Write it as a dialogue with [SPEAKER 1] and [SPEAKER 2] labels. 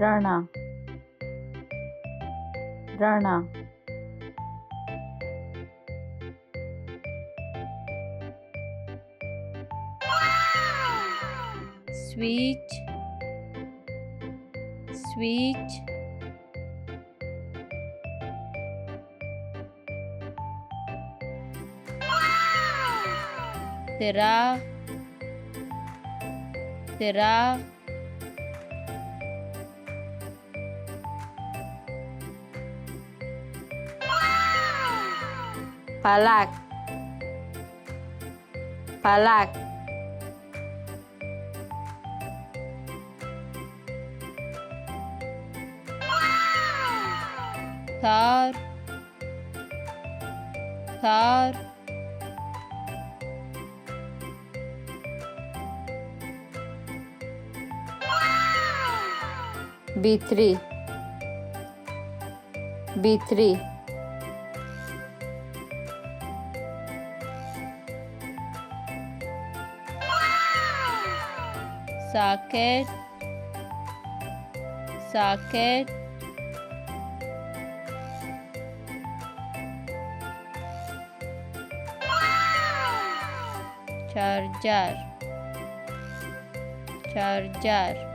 [SPEAKER 1] Rana Rana switch switch तेरा तेरा palak palak thar thar b3 b3 socket socket charger charger